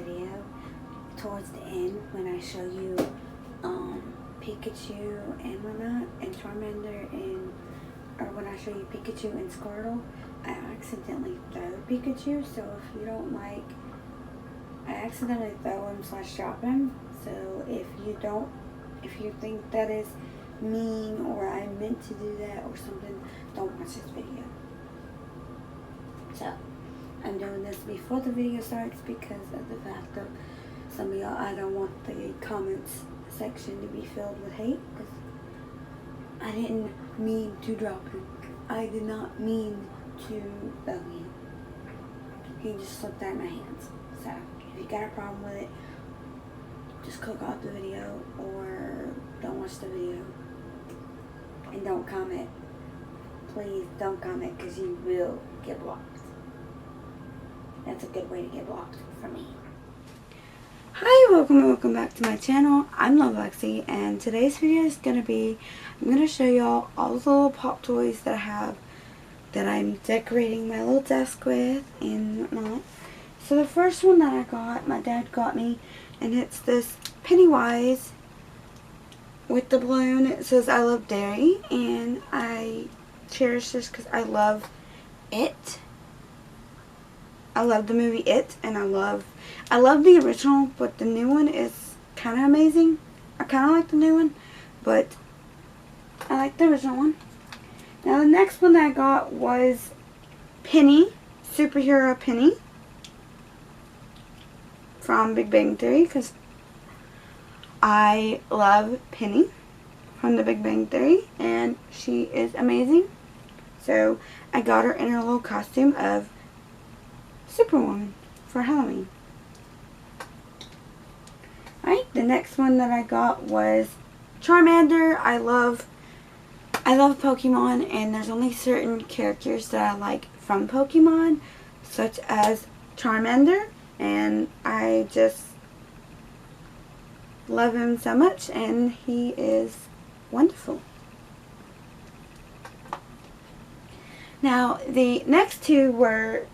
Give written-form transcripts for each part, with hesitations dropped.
video towards the end when I show you Pikachu and whatnot, and Charmander, and or when I show you Pikachu and Squirtle, I accidentally throw Pikachu. So if you don't like, I accidentally throw him / drop him. So if you think that is mean or I meant to do that or something, don't watch this video. So I'm doing this before the video starts because of the fact that some of y'all, I don't want the comments section to be filled with hate, because I didn't mean to drop him. I did not mean to throw him. He just slipped out of my hands. So if you got a problem with it, just click off the video or don't watch the video. And don't comment. Please don't comment, because you will get blocked. That's a good way to get blocked for me. Hi, welcome back to my channel. I'm Lexi, and today's video is going to be, I'm going to show y'all all the little pop toys that I have that I'm decorating my little desk with and whatnot. So the first one that I got, my dad got me, and it's this Pennywise with the balloon. It says I love dairy, and I cherish this because I love it. I love the movie It, and I love the original, but the new one is kind of amazing. I kind of like the new one, but I like the original one. Now the next one that I got was Penny, superhero Penny from Big Bang Theory, because I love Penny from the Big Bang Theory, and she is amazing. So I got her in her little costume of Superwoman for Halloween. Alright, the next one that I got was Charmander. I love Pokemon, and there's only certain characters that I like from Pokemon, such as Charmander, and I just love him so much, and he is wonderful. Now, the next two were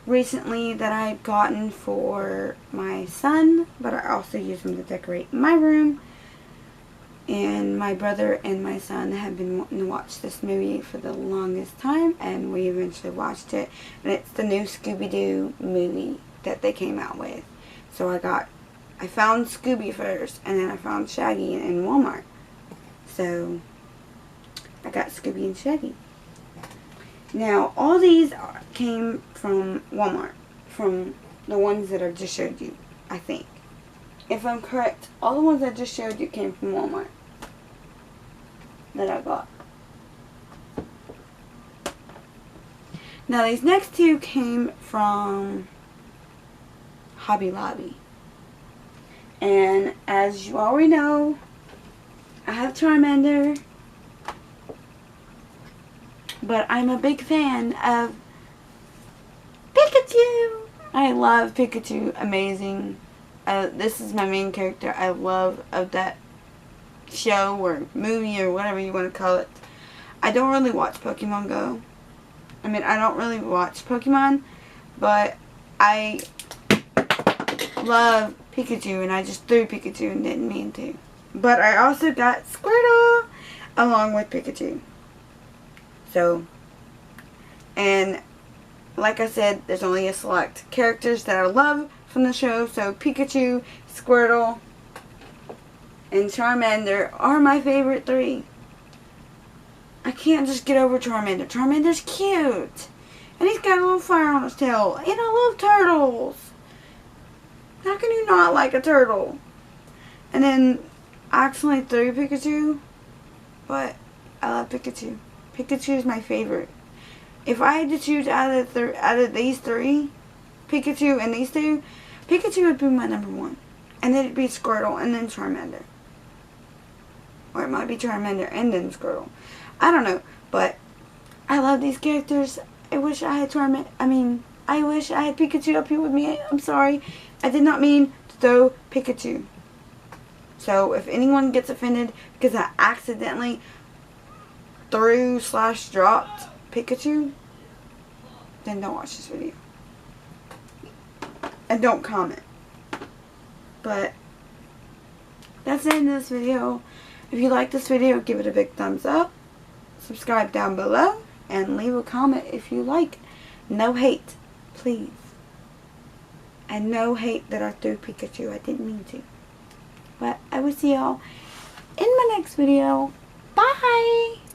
recently that I've gotten for my son, but I also use them to decorate my room. And my brother and my son have been wanting to watch this movie for the longest time, and we eventually watched it. And it's the new Scooby-Doo movie that they came out with. So I found Scooby first, and then I found Shaggy in Walmart. So I got Scooby and Shaggy. Now, all these came from Walmart, from the ones that I just showed you, I think. If I'm correct, all the ones I just showed you came from Walmart that I got. Now, these next two came from Hobby Lobby. And as you already know, I have Charmander, but I'm a big fan of Pikachu. I love Pikachu. Amazing. This is my main character I love of that show or movie or whatever you want to call it. I don't really watch Pokemon Go. I mean, I don't really watch Pokemon, but I love Pikachu, and I just threw Pikachu and didn't mean to. But I also got Squirtle along with Pikachu. So, and like I said, there's only a select characters that I love from the show. So Pikachu, Squirtle, and Charmander are my favorite three. I can't just get over Charmander. Charmander's cute. And he's got a little fire on his tail. And I love turtles. How can you not like a turtle? And then I accidentally threw Pikachu, but I love Pikachu. Pikachu is my favorite. If I had to choose out of these three, Pikachu and these two, Pikachu would be my number one. And then it'd be Squirtle and then Charmander. Or it might be Charmander and then Squirtle. I don't know. But I love these characters. I wish I had I wish I had Pikachu up here with me. I'm sorry. I did not mean to throw Pikachu. So if anyone gets offended because I accidentally threw / dropped Pikachu, then don't watch this video. and don't comment. But that's the end of this video. If you like this video, give it a big thumbs up. Subscribe down below. And leave a comment if you like. No hate, please. And no hate that I threw Pikachu. I didn't mean to. But I will see y'all in my next video. Bye!